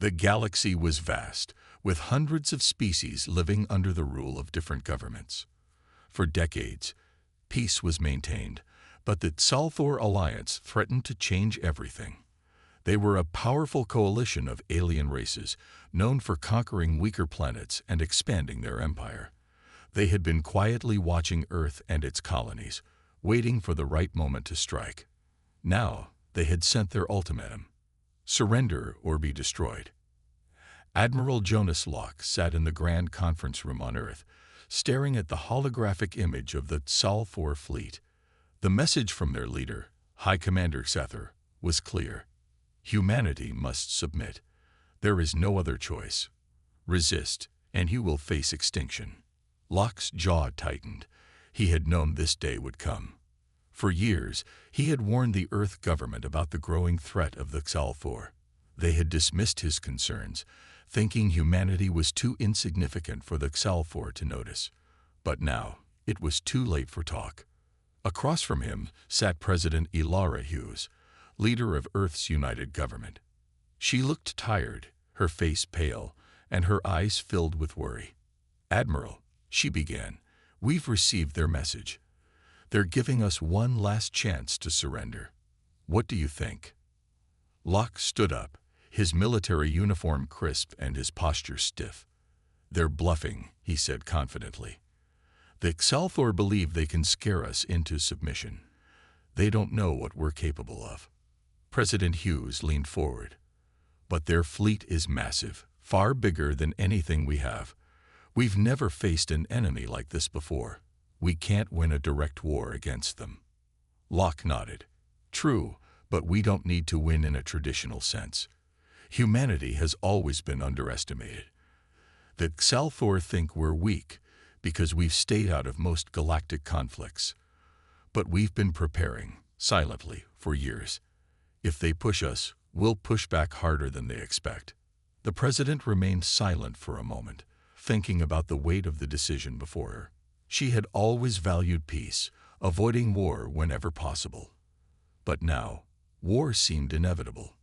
The galaxy was vast, with hundreds of species living under the rule of different governments. For decades, peace was maintained, but the Xalthor alliance threatened to change everything. They were a powerful coalition of alien races, known for conquering weaker planets and expanding their empire. They had been quietly watching Earth and its colonies, waiting for the right moment to strike. Now, they had sent their ultimatum: surrender or be destroyed. Admiral Jonas Locke sat in the Grand Conference Room on Earth, staring at the holographic image of the Xalthor fleet. The message from their leader, High Commander Sether, was clear. Humanity must submit. There is no other choice. Resist, and you will face extinction. Locke's jaw tightened. He had known this day would come. For years, he had warned the Earth government about the growing threat of the Xalthor. They had dismissed his concerns, thinking humanity was too insignificant for the Xalthor to notice. But now, it was too late for talk. Across from him sat President Ilara Hughes, leader of Earth's united government. She looked tired, her face pale, and her eyes filled with worry. "Admiral," she began, "we've received their message. They're giving us one last chance to surrender. What do you think?" Locke stood up, his military uniform crisp and his posture stiff. "They're bluffing," he said confidently. "The Xalthor believe they can scare us into submission. They don't know what we're capable of." President Hughes leaned forward. "But their fleet is massive, far bigger than anything we have. We've never faced an enemy like this before. We can't win a direct war against them." Locke nodded. "True, but we don't need to win in a traditional sense. Humanity has always been underestimated. The Xalthor think we're weak because we've stayed out of most galactic conflicts. But we've been preparing, silently, for years. If they push us, we'll push back harder than they expect." The president remained silent for a moment, thinking about the weight of the decision before her. She had always valued peace, avoiding war whenever possible. But now, war seemed inevitable.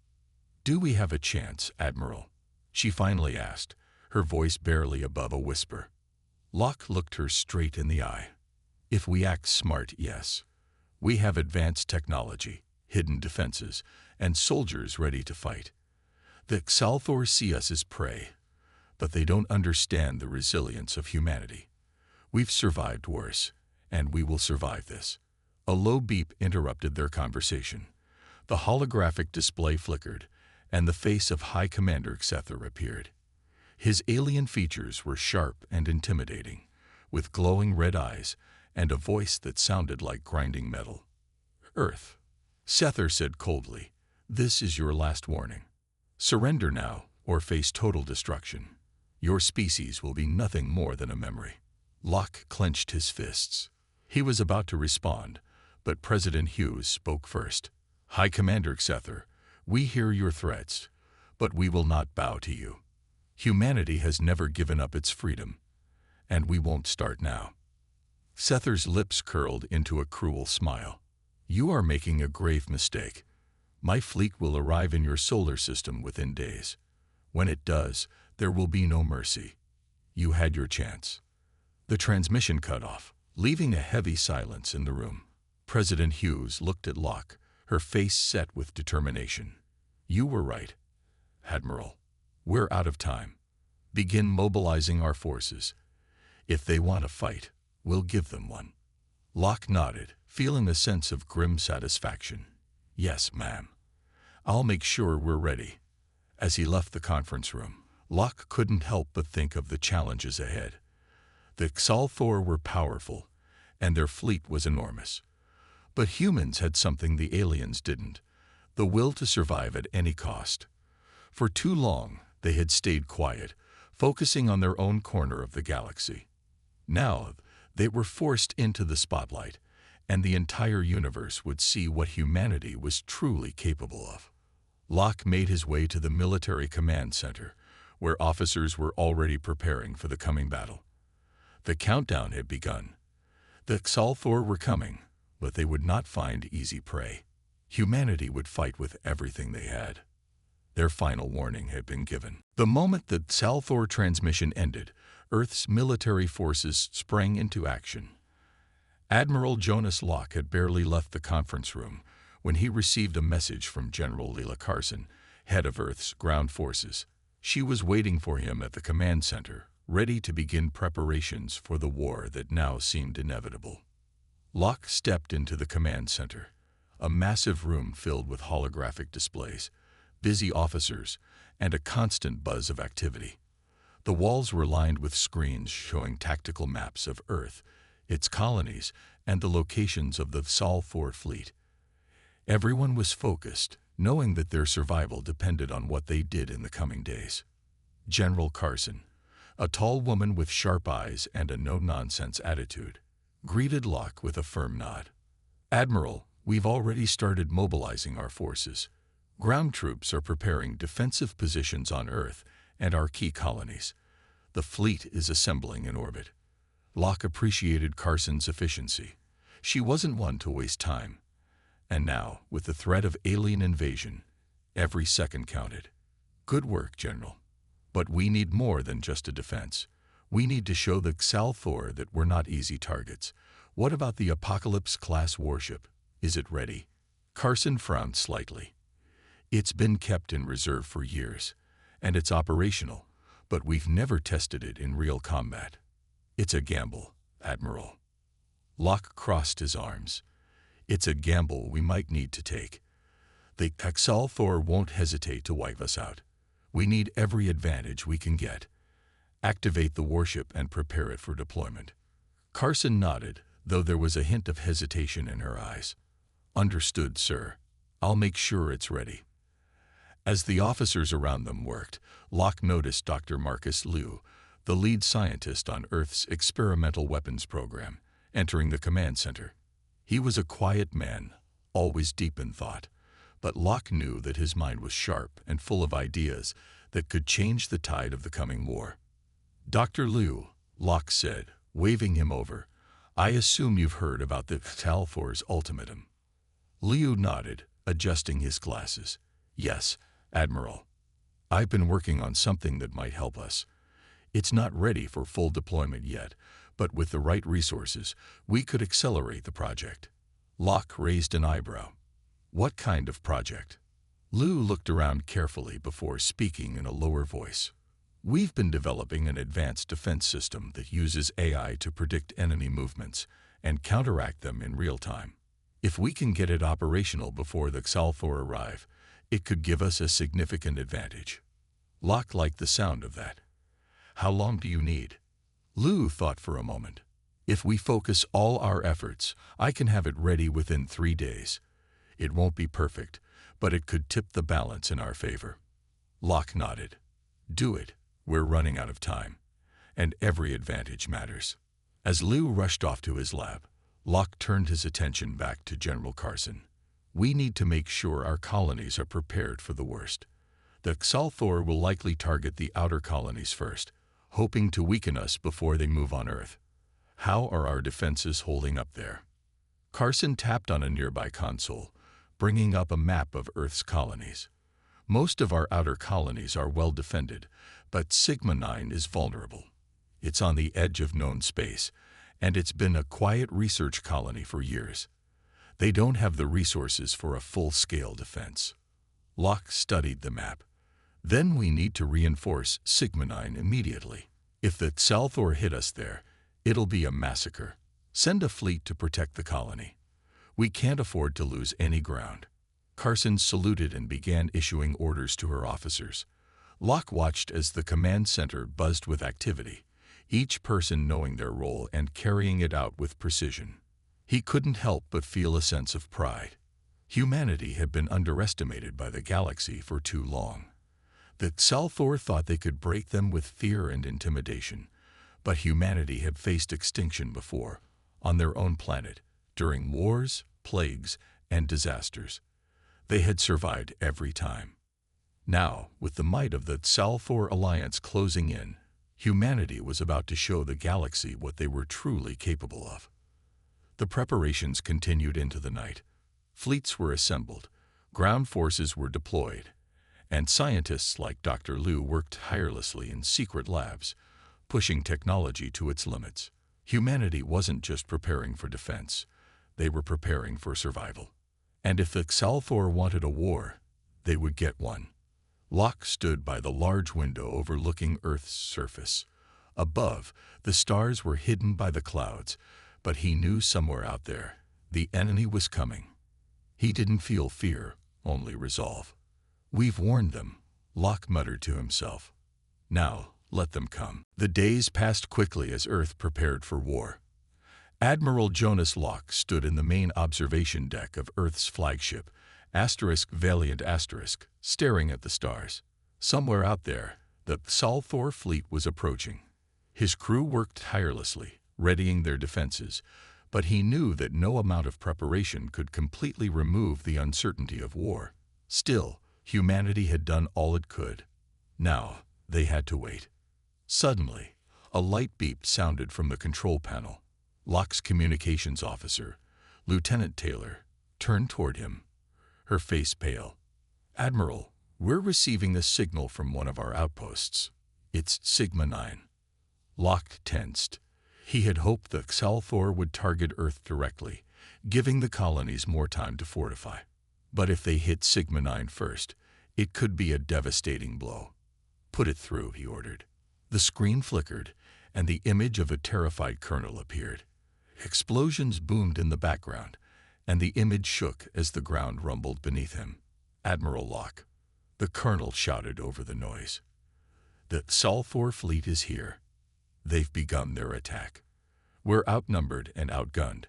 "Do we have a chance, Admiral?" she finally asked, her voice barely above a whisper. Locke looked her straight in the eye. "If we act smart, yes. We have advanced technology, hidden defenses, and soldiers ready to fight. The Xalthor see us as prey, but they don't understand the resilience of humanity. We've survived worse, and we will survive this." A low beep interrupted their conversation. The holographic display flickered, and the face of High Commander Sether appeared. His alien features were sharp and intimidating, with glowing red eyes and a voice that sounded like grinding metal. "Earth," Sether said coldly, "this is your last warning. Surrender now, or face total destruction. Your species will be nothing more than a memory." Locke clenched his fists. He was about to respond, but President Hughes spoke first. "High Commander Sether, we hear your threats, but we will not bow to you. Humanity has never given up its freedom, and we won't start now." Sether's lips curled into a cruel smile. "You are making a grave mistake. My fleet will arrive in your solar system within days. When it does, there will be no mercy. You had your chance." The transmission cut off, leaving a heavy silence in the room. President Hughes looked at Locke, her face set with determination. "You were right, Admiral. We're out of time. Begin mobilizing our forces. If they want a fight, we'll give them one." Locke nodded, feeling a sense of grim satisfaction. "Yes, ma'am. I'll make sure we're ready." As he left the conference room, Locke couldn't help but think of the challenges ahead. The Xalthor were powerful, and their fleet was enormous. But humans had something the aliens didn't: the will to survive at any cost. For too long, they had stayed quiet, focusing on their own corner of the galaxy. Now, they were forced into the spotlight, and the entire universe would see what humanity was truly capable of. Locke made his way to the military command center, where officers were already preparing for the coming battle. The countdown had begun. The Xalthor were coming, but they would not find easy prey. Humanity would fight with everything they had. Their final warning had been given. The moment the Salthor transmission ended, Earth's military forces sprang into action. Admiral Jonas Locke had barely left the conference room when he received a message from General Leela Carson, head of Earth's ground forces. She was waiting for him at the command center, ready to begin preparations for the war that now seemed inevitable. Locke stepped into the command center, a massive room filled with holographic displays, busy officers, and a constant buzz of activity. The walls were lined with screens showing tactical maps of Earth, its colonies, and the locations of the Salthor fleet. Everyone was focused, knowing that their survival depended on what they did in the coming days. General Carson, a tall woman with sharp eyes and a no-nonsense attitude, greeted Locke with a firm nod. "Admiral, we've already started mobilizing our forces. Ground troops are preparing defensive positions on Earth and our key colonies. The fleet is assembling in orbit." Locke appreciated Carson's efficiency. She wasn't one to waste time. And now, with the threat of alien invasion, every second counted. "Good work, General. But we need more than just a defense. We need to show the Salthor that we're not easy targets. What about the Apocalypse-class warship? Is it ready?" Carson frowned slightly. "It's been kept in reserve for years, and it's operational, but we've never tested it in real combat." "It's a gamble, Admiral." Locke crossed his arms. "It's a gamble we might need to take. The Salthor won't hesitate to wipe us out. We need every advantage we can get. Activate the warship and prepare it for deployment." Carson nodded, though there was a hint of hesitation in her eyes. "Understood, sir. I'll make sure it's ready." As the officers around them worked, Locke noticed Dr. Marcus Liu, the lead scientist on Earth's experimental weapons program, entering the command center. He was a quiet man, always deep in thought, but Locke knew that his mind was sharp and full of ideas that could change the tide of the coming war. "Dr. Liu," Locke said, waving him over, "I assume you've heard about the Salthor's ultimatum." Liu nodded, adjusting his glasses. "Yes, Admiral. I've been working on something that might help us. It's not ready for full deployment yet, but with the right resources, we could accelerate the project." Locke raised an eyebrow. "What kind of project?" Liu looked around carefully before speaking in a lower voice. "We've been developing an advanced defense system that uses AI to predict enemy movements and counteract them in real time. If we can get it operational before the Salthor arrive, it could give us a significant advantage." Locke liked the sound of that. "How long do you need?" Liu thought for a moment. "If we focus all our efforts, I can have it ready within 3 days. It won't be perfect, but it could tip the balance in our favor." Locke nodded. "Do it. We're running out of time, and every advantage matters." As Liu rushed off to his lab, Locke turned his attention back to General Carson. "We need to make sure our colonies are prepared for the worst. The Salthor will likely target the outer colonies first, hoping to weaken us before they move on Earth. How are our defenses holding up there?" Carson tapped on a nearby console, bringing up a map of Earth's colonies. "Most of our outer colonies are well defended, but Sigma 9 is vulnerable. It's on the edge of known space, and it's been a quiet research colony for years. They don't have the resources for a full-scale defense." Locke studied the map. "Then we need to reinforce Sigma 9 immediately. If the Salthor hit us there, it'll be a massacre. Send a fleet to protect the colony. We can't afford to lose any ground." Carson saluted and began issuing orders to her officers. Locke watched as the command center buzzed with activity, each person knowing their role and carrying it out with precision. He couldn't help but feel a sense of pride. Humanity had been underestimated by the galaxy for too long. The Salthor thought they could break them with fear and intimidation, but humanity had faced extinction before, on their own planet, during wars, plagues, and disasters. They had survived every time. Now, with the might of the Salthor alliance closing in, humanity was about to show the galaxy what they were truly capable of. The preparations continued into the night. Fleets were assembled, ground forces were deployed, and scientists like Dr. Liu worked tirelessly in secret labs, pushing technology to its limits. Humanity wasn't just preparing for defense, they were preparing for survival. And if the Xalthor wanted a war, they would get one. Locke stood by the large window overlooking Earth's surface. Above, the stars were hidden by the clouds, but he knew somewhere out there, the enemy was coming. He didn't feel fear, only resolve. "We've warned them," Locke muttered to himself. "Now, let them come." The days passed quickly as Earth prepared for war. Admiral Jonas Locke stood in the main observation deck of Earth's flagship, *Valiant*, staring at the stars. Somewhere out there, the Xalthor fleet was approaching. His crew worked tirelessly, readying their defenses, but he knew that no amount of preparation could completely remove the uncertainty of war. Still, humanity had done all it could. Now, they had to wait. Suddenly, a light beep sounded from the control panel. Locke's communications officer, Lieutenant Taylor, turned toward him, her face pale. "Admiral, we're receiving a signal from one of our outposts. It's Sigma 9. Locke tensed. He had hoped the Xalthor would target Earth directly, giving the colonies more time to fortify. But if they hit Sigma 9 first, it could be a devastating blow. "Put it through," he ordered. The screen flickered, and the image of a terrified colonel appeared. Explosions boomed in the background, and the image shook as the ground rumbled beneath him. "Admiral Locke," the colonel shouted over the noise. "The Xalthor fleet is here. They've begun their attack. We're outnumbered and outgunned.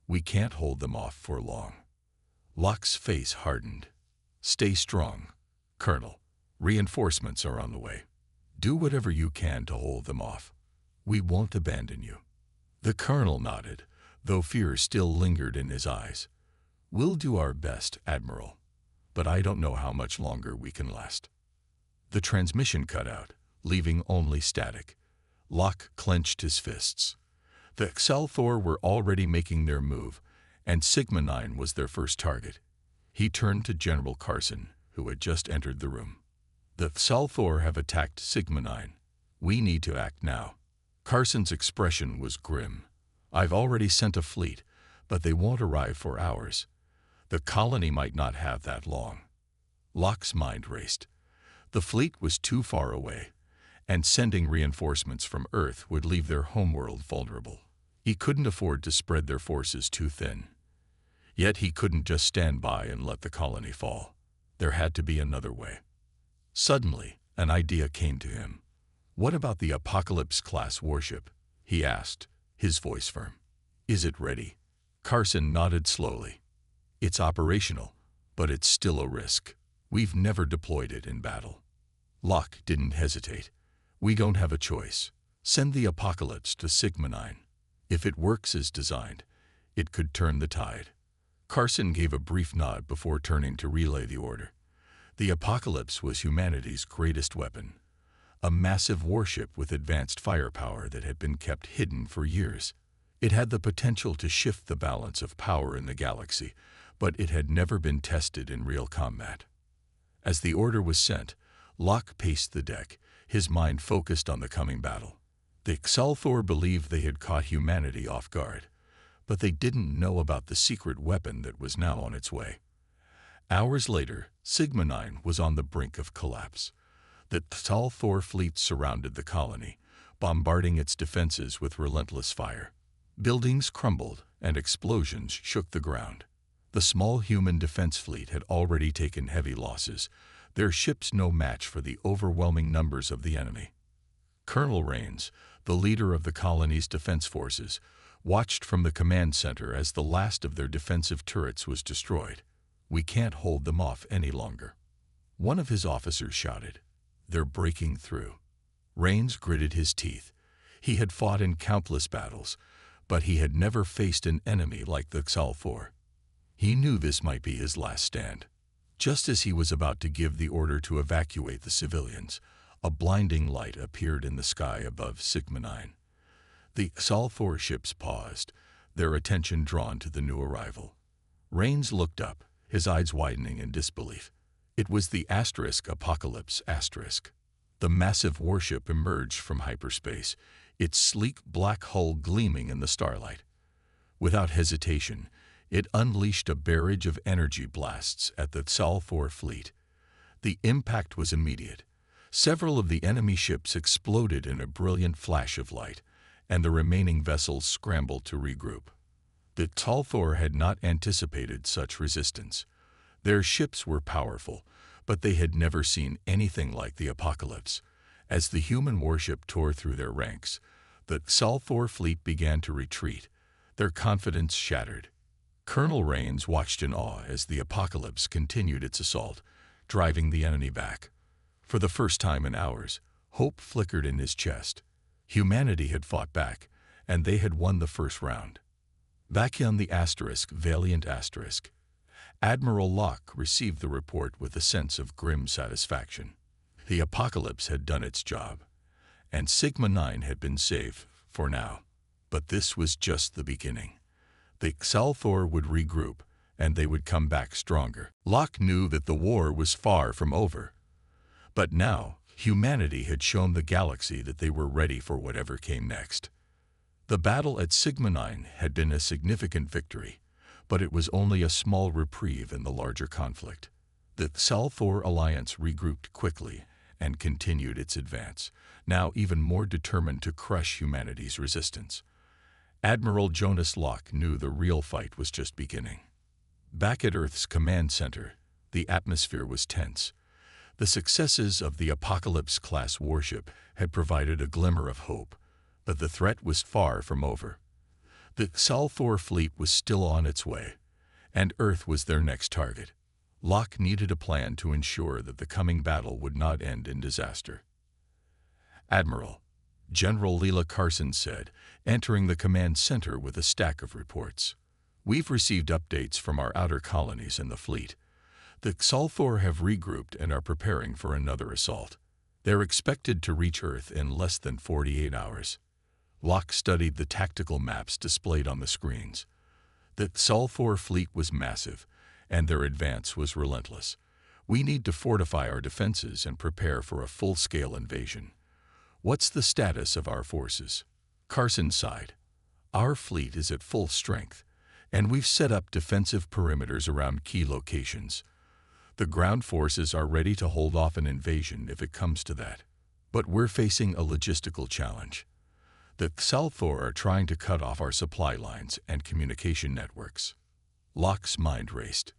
We can't hold them off for long." Locke's face hardened. "Stay strong, Colonel. Reinforcements are on the way. Do whatever you can to hold them off. We won't abandon you." The colonel nodded, though fear still lingered in his eyes. "We'll do our best, Admiral, but I don't know how much longer we can last." The transmission cut out, leaving only static. Locke clenched his fists. The Xalthor were already making their move, and Sigma 9 was their first target. He turned to General Carson, who had just entered the room. "The Xalthor have attacked Sigma 9. We need to act now." Carson's expression was grim. "I've already sent a fleet, but they won't arrive for hours. The colony might not have that long." Locke's mind raced. The fleet was too far away, and sending reinforcements from Earth would leave their homeworld vulnerable. He couldn't afford to spread their forces too thin. Yet he couldn't just stand by and let the colony fall. There had to be another way. Suddenly, an idea came to him. "What about the Apocalypse-class warship?" he asked, his voice firm. "Is it ready?" Carson nodded slowly. "It's operational, but it's still a risk. We've never deployed it in battle." Locke didn't hesitate. "We don't have a choice. Send the Apocalypse to Sigma 9. If it works as designed, it could turn the tide." Carson gave a brief nod before turning to relay the order. The Apocalypse was humanity's greatest weapon, a massive warship with advanced firepower that had been kept hidden for years. It had the potential to shift the balance of power in the galaxy, but it had never been tested in real combat. As the order was sent, Locke paced the deck, his mind focused on the coming battle. The Xalthor believed they had caught humanity off guard, but they didn't know about the secret weapon that was now on its way. Hours later, Sigma 9 was on the brink of collapse. The Xalthor fleet surrounded the colony, bombarding its defenses with relentless fire. Buildings crumbled and explosions shook the ground. The small human defense fleet had already taken heavy losses, their ships no match for the overwhelming numbers of the enemy. Colonel Rains, the leader of the colony's defense forces, watched from the command center as the last of their defensive turrets was destroyed. "We can't hold them off any longer." One of his officers shouted, "They're breaking through." Rains gritted his teeth. He had fought in countless battles, but he had never faced an enemy like the Xalthor. He knew this might be his last stand. Just as he was about to give the order to evacuate the civilians, a blinding light appeared in the sky above Sigma 9. The Xalthor ships paused, their attention drawn to the new arrival. Rains looked up, his eyes widening in disbelief. It was the Apocalypse Asterisk. The massive warship emerged from hyperspace, its sleek black hull gleaming in the starlight. Without hesitation, it unleashed a barrage of energy blasts at the Salthor fleet. The impact was immediate. Several of the enemy ships exploded in a brilliant flash of light, and the remaining vessels scrambled to regroup. The Salthor had not anticipated such resistance. Their ships were powerful, but they had never seen anything like the apocalypse. As the human warship tore through their ranks, the Salthor fleet began to retreat, their confidence shattered. Colonel Rains watched in awe as the apocalypse continued its assault, driving the enemy back. For the first time in hours, hope flickered in his chest. Humanity had fought back, and they had won the first round. Back on the Valiant Asterisk, Admiral Locke received the report with a sense of grim satisfaction. The apocalypse had done its job, and Sigma-9 had been safe for now. But this was just the beginning. The Salthor would regroup, and they would come back stronger. Locke knew that the war was far from over. But now, humanity had shown the galaxy that they were ready for whatever came next. The battle at Sigma-9 had been a significant victory, but it was only a small reprieve in the larger conflict. The Salthor alliance regrouped quickly and continued its advance, now even more determined to crush humanity's resistance. Admiral Jonas Locke knew the real fight was just beginning. Back at Earth's command center, the atmosphere was tense. The successes of the Apocalypse-class warship had provided a glimmer of hope, but the threat was far from over. The Salthor fleet was still on its way, and Earth was their next target. Locke needed a plan to ensure that the coming battle would not end in disaster. "Admiral," General Leela Carson said, entering the command center with a stack of reports. "We've received updates from our outer colonies and the fleet. The Salthor have regrouped and are preparing for another assault. They're expected to reach Earth in less than 48 hours. Locke studied the tactical maps displayed on the screens. The Salthor fleet was massive, and their advance was relentless. We need to fortify our defenses and prepare for a full-scale invasion. What's the status of our forces?" Carson sighed. "Our fleet is at full strength, and we've set up defensive perimeters around key locations. The ground forces are ready to hold off an invasion if it comes to that. But we're facing a logistical challenge. The Salthor are trying to cut off our supply lines and communication networks." Locke's mind raced.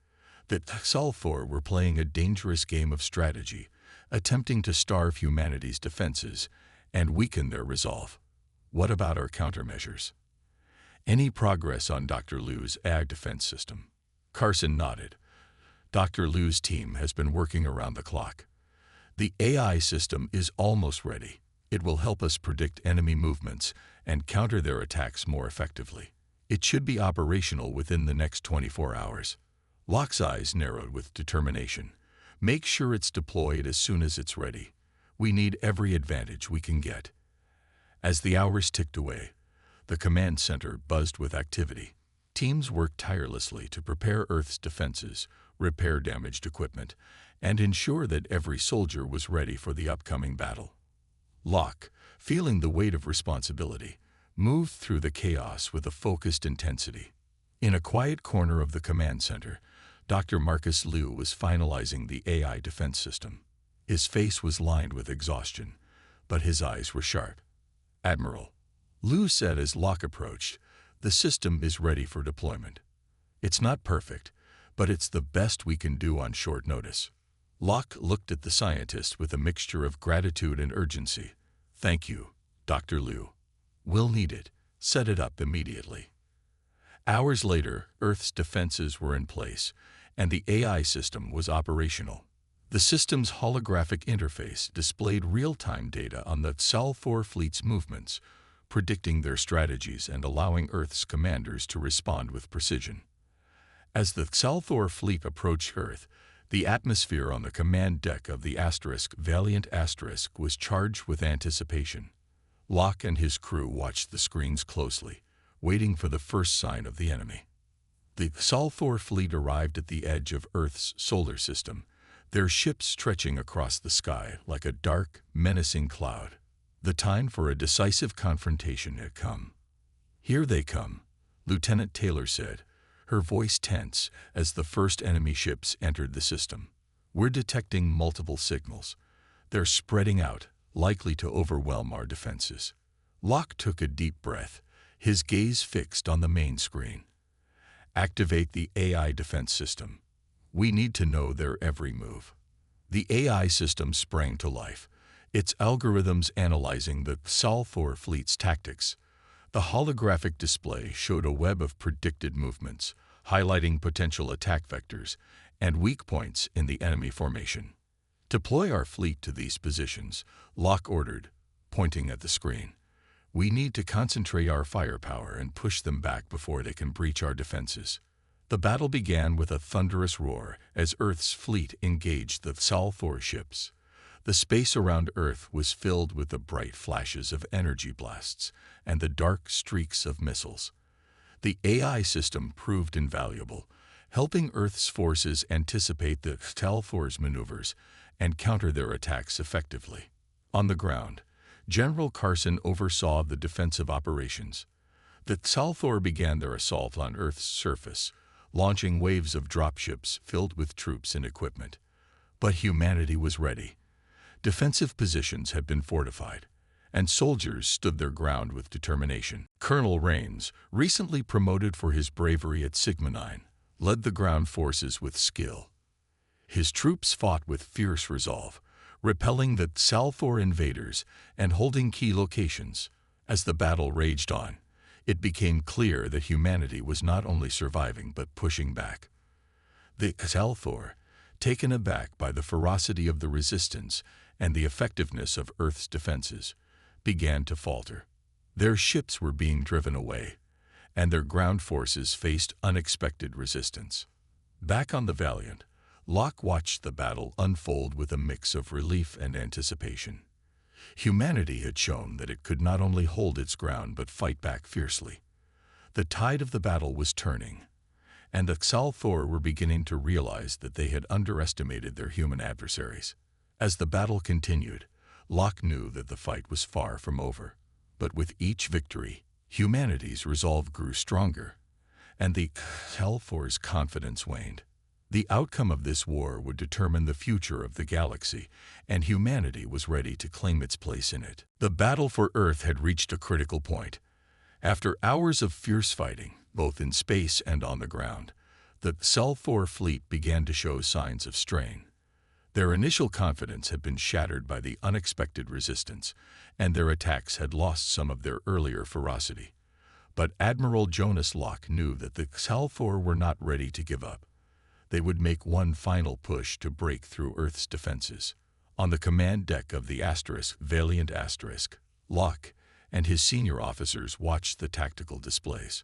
The Salthor were playing a dangerous game of strategy, attempting to starve humanity's defenses and weaken their resolve. "What about our countermeasures? Any progress on Dr. Liu's AI defense system?" Carson nodded. "Dr. Liu's team has been working around the clock. The AI system is almost ready. It will help us predict enemy movements and counter their attacks more effectively. It should be operational within the next 24 hours. Locke's eyes narrowed with determination. "Make sure it's deployed as soon as it's ready. We need every advantage we can get." As the hours ticked away, the command center buzzed with activity. Teams worked tirelessly to prepare Earth's defenses, repair damaged equipment, and ensure that every soldier was ready for the upcoming battle. Locke, feeling the weight of responsibility, moved through the chaos with a focused intensity. In a quiet corner of the command center, Dr. Marcus Liu was finalizing the AI defense system. His face was lined with exhaustion, but his eyes were sharp. "Admiral," Liu said as Locke approached, "the system is ready for deployment. It's not perfect, but it's the best we can do on short notice." Locke looked at the scientist with a mixture of gratitude and urgency. "Thank you, Dr. Liu. We'll need it. Set it up immediately." Hours later, Earth's defenses were in place, and the AI system was operational. The system's holographic interface displayed real-time data on the Salthor fleet's movements, predicting their strategies and allowing Earth's commanders to respond with precision. As the Salthor fleet approached Earth, the atmosphere on the command deck of the Valiant Asterisk was charged with anticipation. Locke and his crew watched the screens closely, waiting for the first sign of the enemy. The Salthor fleet arrived at the edge of Earth's solar system, their ships stretching across the sky like a dark, menacing cloud. The time for a decisive confrontation had come. "Here they come," Lieutenant Taylor said, her voice tense as the first enemy ships entered the system. "We're detecting multiple signals. They're spreading out, likely to overwhelm our defenses." Locke took a deep breath, his gaze fixed on the main screen. "Activate the AI defense system. We need to know their every move." The AI system sprang to life, its algorithms analyzing the Salthor fleet's tactics. The holographic display showed a web of predicted movements, highlighting potential attack vectors and weak points in the enemy formation. "Deploy our fleet to these positions," Locke ordered, pointing at the screen. "We need to concentrate our firepower and push them back before they can breach our defenses." The battle began with a thunderous roar as Earth's fleet engaged the Salthor ships. The space around Earth was filled with the bright flashes of energy blasts and the dark streaks of missiles. The AI system proved invaluable, helping Earth's forces anticipate the Salthor's maneuvers and counter their attacks effectively. On the ground, General Carson oversaw the defensive operations. The Salthor began their assault on Earth's surface, launching waves of dropships filled with troops and equipment. But humanity was ready. Defensive positions had been fortified, and soldiers stood their ground with determination. Colonel Rains, recently promoted for his bravery at Sigma 9, led the ground forces with skill. His troops fought with fierce resolve, repelling the Salthor invaders and holding key locations. As the battle raged on, it became clear that humanity was not only surviving but pushing back. The Salthor, taken aback by the ferocity of the resistance and the effectiveness of Earth's defenses, began to falter. Their ships were being driven away, and their ground forces faced unexpected resistance. Back on the Valiant, Locke watched the battle unfold with a mix of relief and anticipation. Humanity had shown that it could not only hold its ground but fight back fiercely. The tide of the battle was turning, and the Salthor were beginning to realize that they had underestimated their human adversaries. As the battle continued, Locke knew that the fight was far from over. But with each victory, humanity's resolve grew stronger, and the Salthor's confidence waned. The outcome of this war would determine the future of the galaxy, and humanity was ready to claim its place in it. The battle for Earth had reached a critical point. After hours of fierce fighting, both in space and on the ground, the Salthor fleet began to show signs of strain. Their initial confidence had been shattered by the unexpected resistance, and their attacks had lost some of their earlier ferocity. But Admiral Jonas Locke knew that the Salthor were not ready to give up. They would make one final push to break through Earth's defenses. On the command deck of the Valiant Asterisk, Locke and his senior officers watched the tactical displays.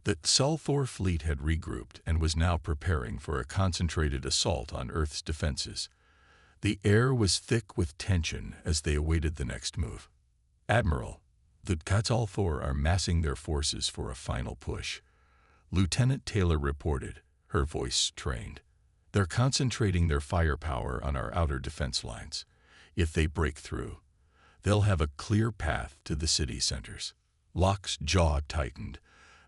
The Salthor fleet had regrouped and was now preparing for a concentrated assault on Earth's defenses. The air was thick with tension as they awaited the next move. "Admiral, the Salthor are massing their forces for a final push," Lieutenant Taylor reported, her voice strained. "They're concentrating their firepower on our outer defense lines. If they break through, they'll have a clear path to the city centers." Locke's jaw tightened.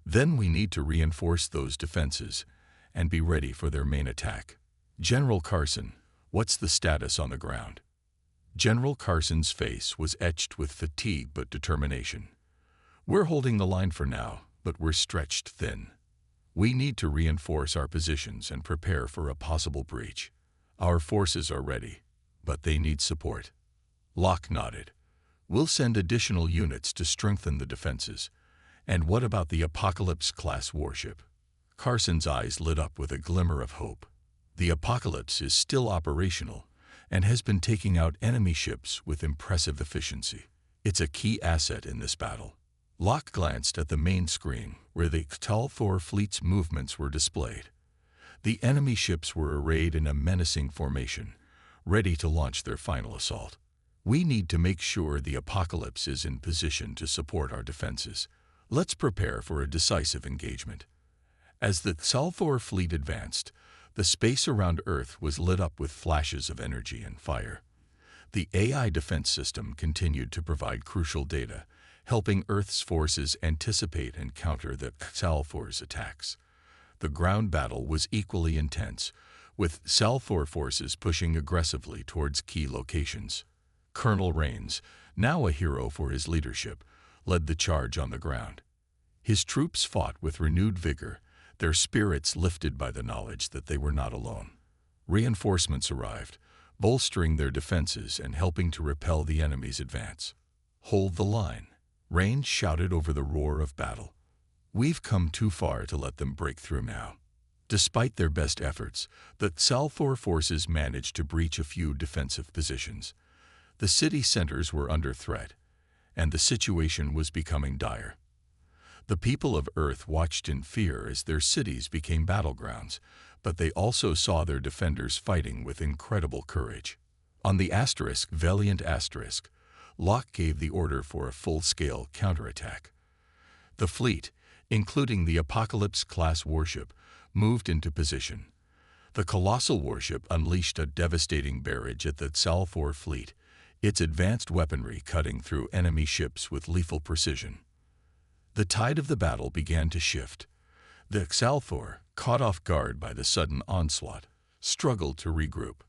"Then we need to reinforce those defenses and be ready for their main attack." "General Carson, what's the status on the ground?" General Carson's face was etched with fatigue but determination. "We're holding the line for now, but we're stretched thin. We need to reinforce our positions and prepare for a possible breach. Our forces are ready, but they need support." Locke nodded. "We'll send additional units to strengthen the defenses. And what about the Apocalypse-class warship?" Carson's eyes lit up with a glimmer of hope. "The Apocalypse is still operational and has been taking out enemy ships with impressive efficiency. It's a key asset in this battle." Locke glanced at the main screen where the Salthor fleet's movements were displayed. The enemy ships were arrayed in a menacing formation, ready to launch their final assault. "We need to make sure the Apocalypse is in position to support our defenses. Let's prepare for a decisive engagement." As the Salthor fleet advanced, The space around Earth was lit up with flashes of energy and fire. The AI defense system continued to provide crucial data, helping Earth's forces anticipate and counter the Salthor's attacks. The ground battle was equally intense, with Salthor forces pushing aggressively towards key locations. Colonel Rains, now a hero for his leadership, led the charge on the ground. His troops fought with renewed vigor, their spirits lifted by the knowledge that they were not alone. Reinforcements arrived, bolstering their defenses and helping to repel the enemy's advance. "Hold the line," Rains shouted over the roar of battle. "We've come too far to let them break through now." Despite their best efforts, the Salthor forces managed to breach a few defensive positions. The city centers were under threat, and the situation was becoming dire. The people of Earth watched in fear as their cities became battlegrounds, but they also saw their defenders fighting with incredible courage. On the Valiant Asterisk, Locke gave the order for a full-scale counterattack. The fleet, including the Apocalypse-class warship, moved into position. The colossal warship unleashed a devastating barrage at the Salthor fleet, its advanced weaponry cutting through enemy ships with lethal precision. The tide of the battle began to shift. The Salthor, caught off guard by the sudden onslaught, struggled to regroup.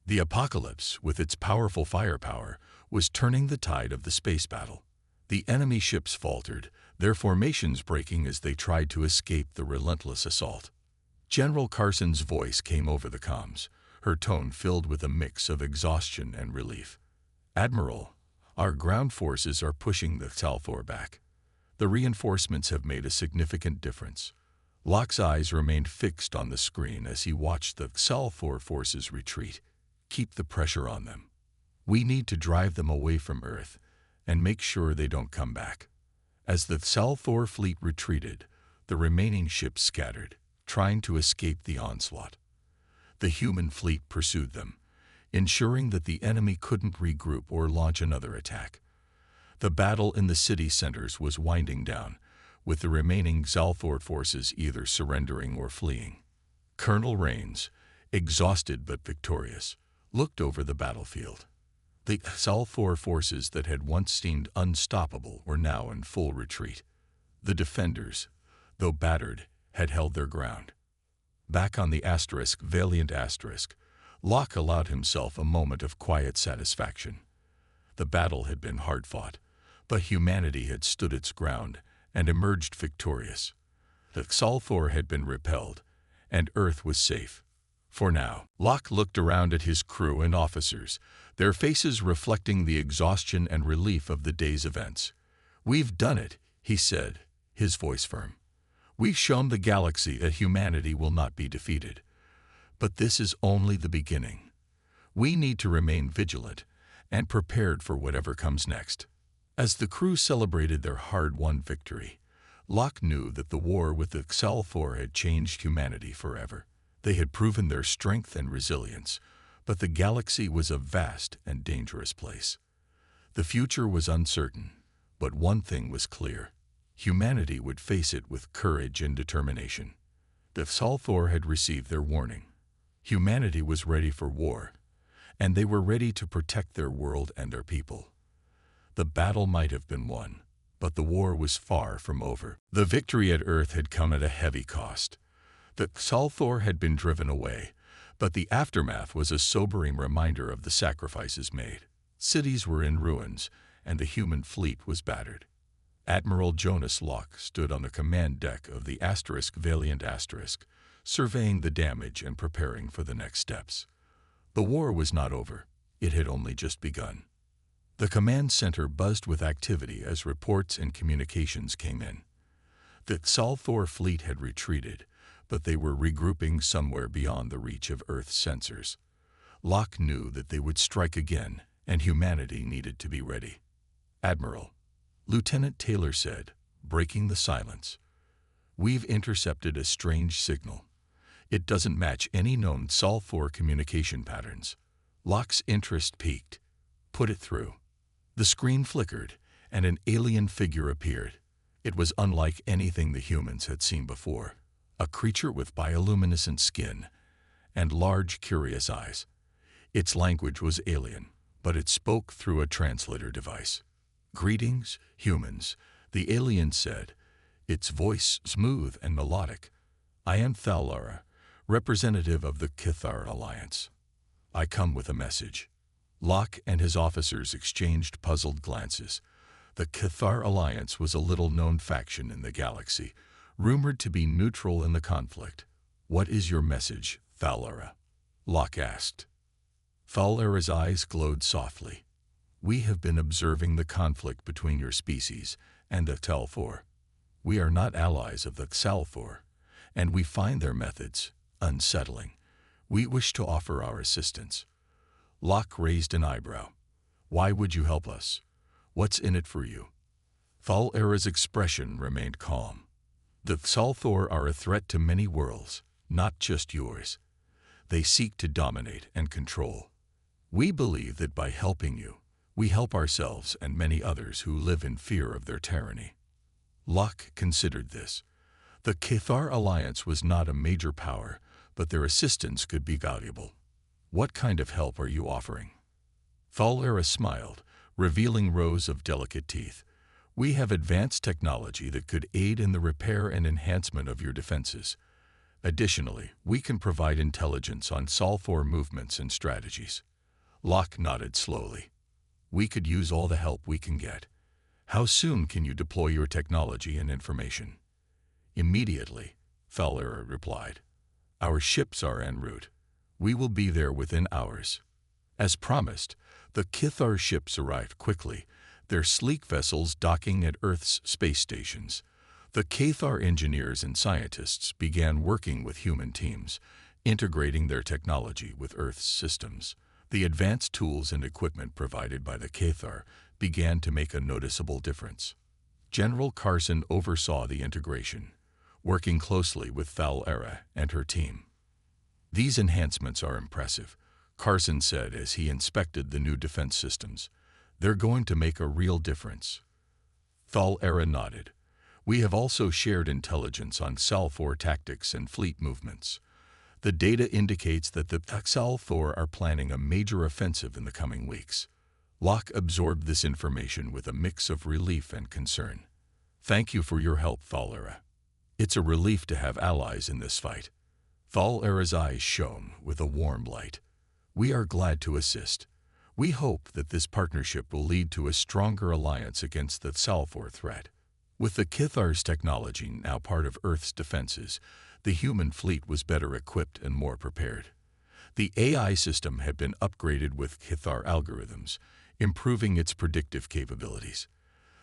The Apocalypse, with its powerful firepower, was turning the tide of the space battle. The enemy ships faltered, their formations breaking as they tried to escape the relentless assault. General Carson's voice came over the comms, her tone filled with a mix of exhaustion and relief. "Admiral, our ground forces are pushing the Salthor back. The reinforcements have made a significant difference." Locke's eyes remained fixed on the screen as he watched the Salthor forces retreat. "Keep the pressure on them. We need to drive them away from Earth and make sure they don't come back." As the Salthor fleet retreated, the remaining ships scattered, trying to escape the onslaught. The human fleet pursued them, ensuring that the enemy couldn't regroup or launch another attack. The battle in the city centers was winding down, with the remaining Salthor forces either surrendering or fleeing. Colonel Rains, exhausted but victorious, looked over the battlefield. The Salthor forces that had once seemed unstoppable were now in full retreat. The defenders, though battered, had held their ground. Back on the Valiant Asterisk, Locke allowed himself a moment of quiet satisfaction. The battle had been hard-fought, but humanity had stood its ground and emerged victorious. The Salthor had been repelled, and Earth was safe. For now, Locke looked around at his crew and officers, their faces reflecting the exhaustion and relief of the day's events. "We've done it," he said, his voice firm. "We've shown the galaxy that humanity will not be defeated. But this is only the beginning. We need to remain vigilant and prepared for whatever comes next." As the crew celebrated their hard-won victory, Locke knew that the war with the Salthor had changed humanity forever. They had proven their strength and resilience, but the galaxy was a vast and dangerous place. The future was uncertain, but one thing was clear. Humanity would face it with courage and determination. The Salthor had received their warning. Humanity was ready for war, and they were ready to protect their world and their people. The battle might have been won, but the war was far from over. The victory at Earth had come at a heavy cost. The Salthor had been driven away, but the aftermath was a sobering reminder of the sacrifices made. Cities were in ruins, and the human fleet was battered. Admiral Jonas Locke stood on the command deck of the Valiant Asterisk, surveying the damage and preparing for the next steps. The war was not over. It had only just begun. The command center buzzed with activity as reports and communications came in. The Salthor fleet had retreated, but they were regrouping somewhere beyond the reach of Earth's sensors. Locke knew that they would strike again, and humanity needed to be ready. "Admiral," Lieutenant Taylor said, breaking the silence, "we've intercepted a strange signal. It doesn't match any known Salthor communication patterns." Locke's interest piqued. "Put it through." The screen flickered, and an alien figure appeared. It was unlike anything the humans had seen before. A creature with bioluminescent skin and large, curious eyes. Its language was alien, but it spoke through a translator device. "Greetings, humans," the alien said, its voice smooth and melodic. "I am Thalara, representative of the Cathar Alliance. I come with a message." Locke and his officers exchanged puzzled glances. The Cathar Alliance was a little-known faction in the galaxy, rumored to be neutral in the conflict. "What is your message, Thalara?" Locke asked. Thalara's eyes glowed softly. "We have been observing the conflict between your species and the Telfor. We are not allies of the Xalfor, and we find their methods unsettling. We wish to offer our assistance." Locke raised an eyebrow. "Why would you help us? What's in it for you?" Thalara's expression remained calm. "The Xalfor are a threat to many worlds, not just yours. They seek to dominate and control. We believe that by helping you, we help ourselves and many others who live in fear of their tyranny." Locke considered this. The Cathar Alliance was not a major power, but their assistance could be valuable. "What kind of help are you offering?" Thalara smiled, revealing rows of delicate teeth. "We have advanced technology that could aid in the repair and enhancement of your defenses. Additionally, we can provide intelligence on Xalfor movements and strategies." Locke nodded slowly. "We could use all the help we can get. How soon can you deploy your technology and information?" "Immediately," Thalara replied. "Our ships are en route. We will be there within hours." As promised, the Cathar ships arrived quickly, their sleek vessels docking at Earth's space stations. The Cathar engineers and scientists began working with human teams, integrating their technology with Earth's systems. The advanced tools and equipment provided by the Cathar began to make a noticeable difference. General Carson oversaw the integration, working closely with Thalara and her team. "These enhancements are impressive," Carson said as he inspected the new defense systems. "They're going to make a real difference." Thalara nodded. "We have also shared intelligence on Xalfor tactics and fleet movements. The data indicates that the Xalfor are planning a major offensive in the coming weeks." Locke absorbed this information with a mix of relief and concern. "Thank you for your help, Thalara. It's a relief to have allies in this fight." Thalara's eyes shone with a warm light. "We are glad to assist. We hope that this partnership will lead to a stronger alliance against the Xalfor threat." With the Cathar's technology now part of Earth's defenses, the human fleet was better equipped and more prepared. The AI system had been upgraded with Cathar algorithms, improving its predictive capabilities.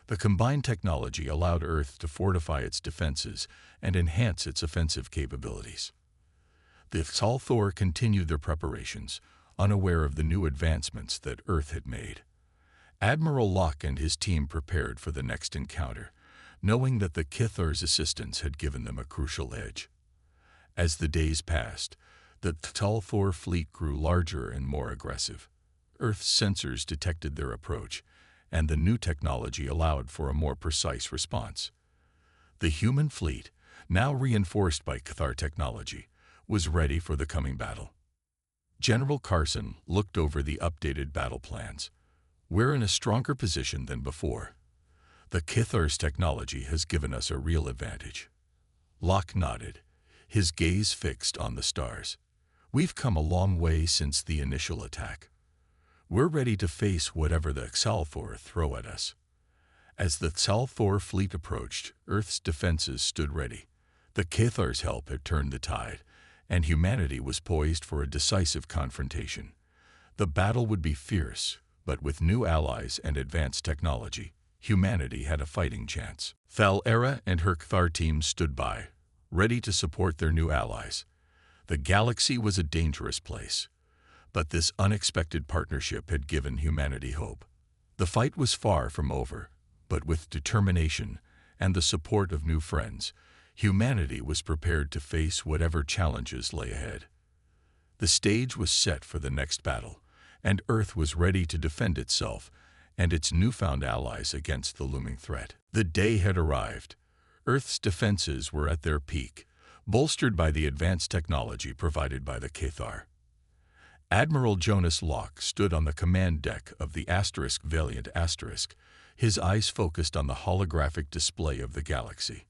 The combined technology allowed Earth to fortify its defenses and enhance its offensive capabilities. The Xalfor continued their preparations, unaware of the new advancements that Earth had made. Admiral Locke and his team prepared for the next encounter, knowing that the Cathar's assistance had given them a crucial edge. As the days passed, the Xalfor fleet grew larger and more aggressive. Earth's sensors detected their approach, and the new technology allowed for a more precise response. The human fleet, now reinforced by Cathar technology, was ready for the coming battle. General Carson looked over the updated battle plans. "We're in a stronger position than before. The Cathar's technology has given us a real advantage." Locke nodded, his gaze fixed on the stars. "We've come a long way since the initial attack. We're ready to face whatever the Xalfor throw at us." As the Xalfor fleet approached, Earth's defenses stood ready. The Cathar's help had turned the tide, and humanity was poised for a decisive confrontation. The battle would be fierce, but with new allies and advanced technology, humanity had a fighting chance. Thalara and her Cathar team stood by, ready to support their new allies. The galaxy was a dangerous place, but this unexpected partnership had given humanity hope. The fight was far from over, but with determination and the support of new friends, humanity was prepared to face whatever challenges lay ahead. The stage was set for the next battle, and Earth was ready to defend itself and its newfound allies against the looming threat. The day had arrived. Earth's defenses were at their peak, bolstered by the advanced technology provided by the Cathar. Admiral Jonas Locke stood on the command deck of the Valiant Asterisk, his eyes focused on the holographic display of the galaxy.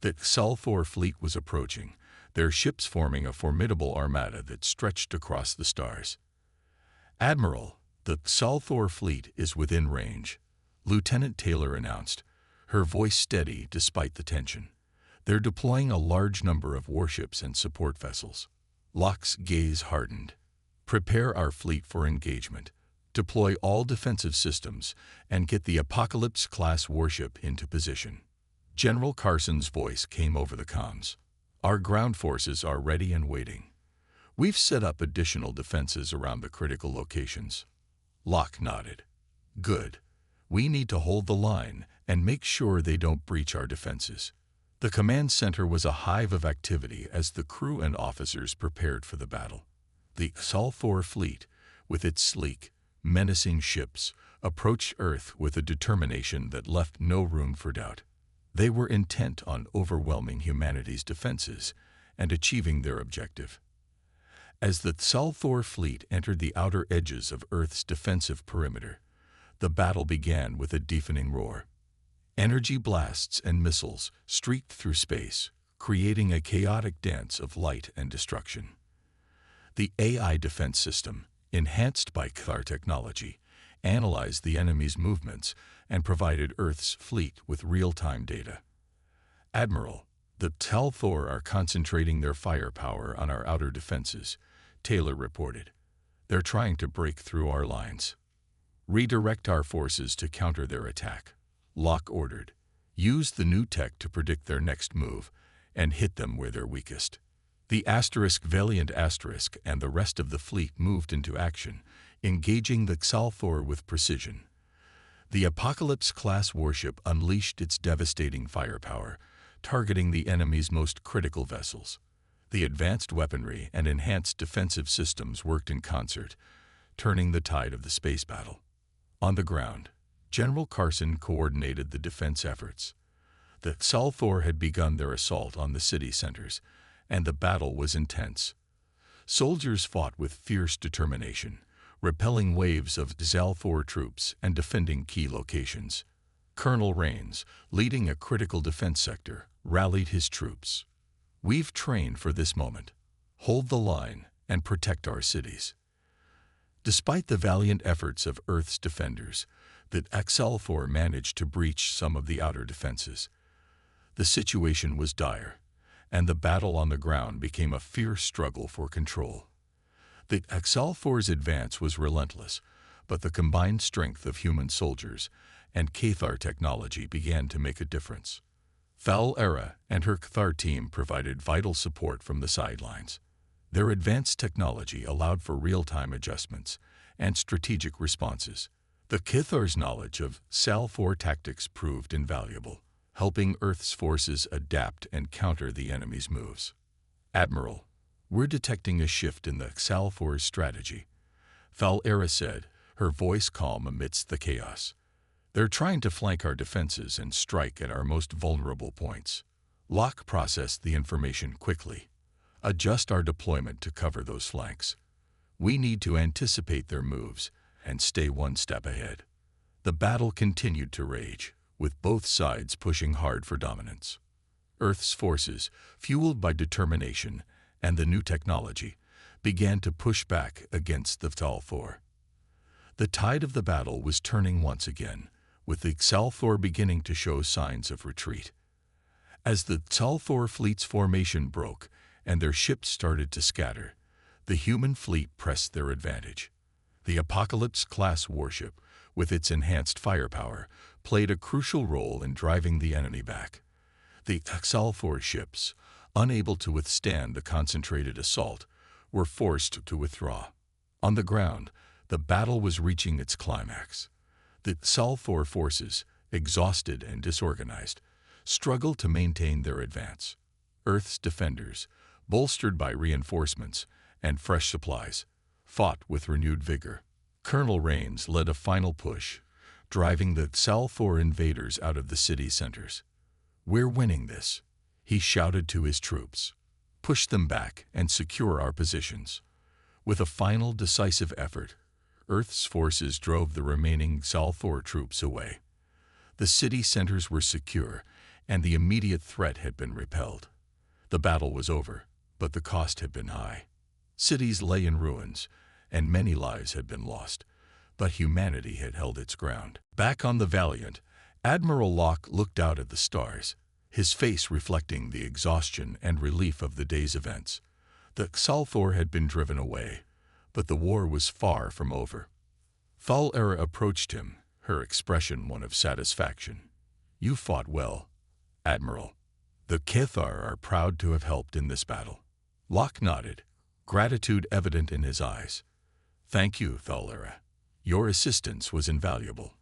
The Sulfur fleet was approaching, their ships forming a formidable armada that stretched across the stars. "Admiral, the Sulfur fleet is within range," Lieutenant Taylor announced, her voice steady despite the tension. "They're deploying a large number of warships and support vessels." Locke's gaze hardened. "Prepare our fleet for engagement. Deploy all defensive systems and get the Apocalypse-class warship into position." General Carson's voice came over the comms. "Our ground forces are ready and waiting. We've set up additional defenses around the critical locations." Locke nodded. "Good. We need to hold the line and make sure they don't breach our defenses." The command center was a hive of activity as the crew and officers prepared for the battle. The Sulfur fleet, with its sleek, menacing ships, approached Earth with a determination that left no room for doubt. They were intent on overwhelming humanity's defenses and achieving their objective. As the Sulfur fleet entered the outer edges of Earth's defensive perimeter, the battle began with a deafening roar. Energy blasts and missiles streaked through space, creating a chaotic dance of light and destruction. The AI defense system, enhanced by Cathar technology, analyzed the enemy's movements and provided Earth's fleet with real-time data. "Admiral, the Sulfur are concentrating their firepower on our outer defenses," Taylor reported. "They're trying to break through our lines. Redirect our forces to counter their attack," Locke ordered. "Use the new tech to predict their next move and hit them where they're weakest." The Valiant Asterisk and the rest of the fleet moved into action, engaging the Sulfur with precision. The Apocalypse-class warship unleashed its devastating firepower, targeting the enemy's most critical vessels. The advanced weaponry and enhanced defensive systems worked in concert, turning the tide of the space battle. On the ground, General Carson coordinated the defense efforts. The Sulfur had begun their assault on the city centers, and the battle was intense. Soldiers fought with fierce determination, repelling waves of Sulfur troops and defending key locations. Colonel Rains, leading a critical defense sector, rallied his troops. "We've trained for this moment. Hold the line and protect our cities." Despite the valiant efforts of Earth's defenders, the Sulfur managed to breach some of the outer defenses. The situation was dire, and the battle on the ground became a fierce struggle for control. The Sulfur's advance was relentless, but the combined strength of human soldiers and Cathar technology began to make a difference. Era and her Cathar team provided vital support from the sidelines. Their advanced technology allowed for real-time adjustments and strategic responses. The Cathar's knowledge of Sulfur tactics proved invaluable, helping Earth's forces adapt and counter the enemy's moves. "Admiral, we're detecting a shift in the Sulfur's strategy," Era said, her voice calm amidst the chaos. "They're trying to flank our defenses and strike at our most vulnerable points." Locke processed the information quickly. "Adjust our deployment to cover those flanks. We need to anticipate their moves and stay one step ahead." The battle continued to rage, with both sides pushing hard for dominance. Earth's forces, fueled by determination and the new technology, began to push back against the Sulfur. The tide of the battle was turning once again, with the Sulfur beginning to show signs of retreat. As the Sulfur fleet's formation broke and their ships started to scatter, the human fleet pressed their advantage. The Apocalypse-class warship, with its enhanced firepower, played a crucial role in driving the enemy back. The Sulfur ships, unable to withstand the concentrated assault, were forced to withdraw. On the ground, the battle was reaching its climax. The Sulfur forces, exhausted and disorganized, struggled to maintain their advance. Earth's defenders, bolstered by reinforcements and fresh supplies, fought with renewed vigor. Colonel Rains led a final push, driving the Sulfur invaders out of the city centers. "We're winning this," he shouted to his troops. push them back, and secure our positions. With a final decisive effort, Earth's forces drove the remaining Xalthor troops away. The city centers were secure, and the immediate threat had been repelled. The battle was over, but the cost had been high. Cities lay in ruins, and many lives had been lost, but humanity had held its ground. Back on the Valiant, Admiral Locke looked out at the stars, his face reflecting the exhaustion and relief of the day's events. The Xalthor had been driven away, but the war was far from over. Thalera approached him, her expression one of satisfaction. "You fought well, Admiral. The Cathar are proud to have helped in this battle." Locke nodded, gratitude evident in his eyes. "Thank you, Thalera. Your assistance was invaluable.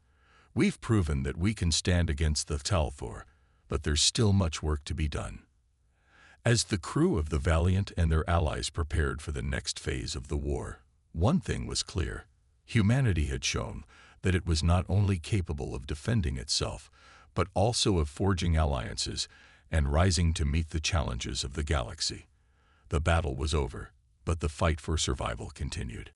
We've proven that we can stand against the Xalthor, but there's still much work to be done." As the crew of the Valiant and their allies prepared for the next phase of the war, one thing was clear. Humanity had shown that it was not only capable of defending itself, but also of forging alliances and rising to meet the challenges of the galaxy. The battle was over, but the fight for survival continued.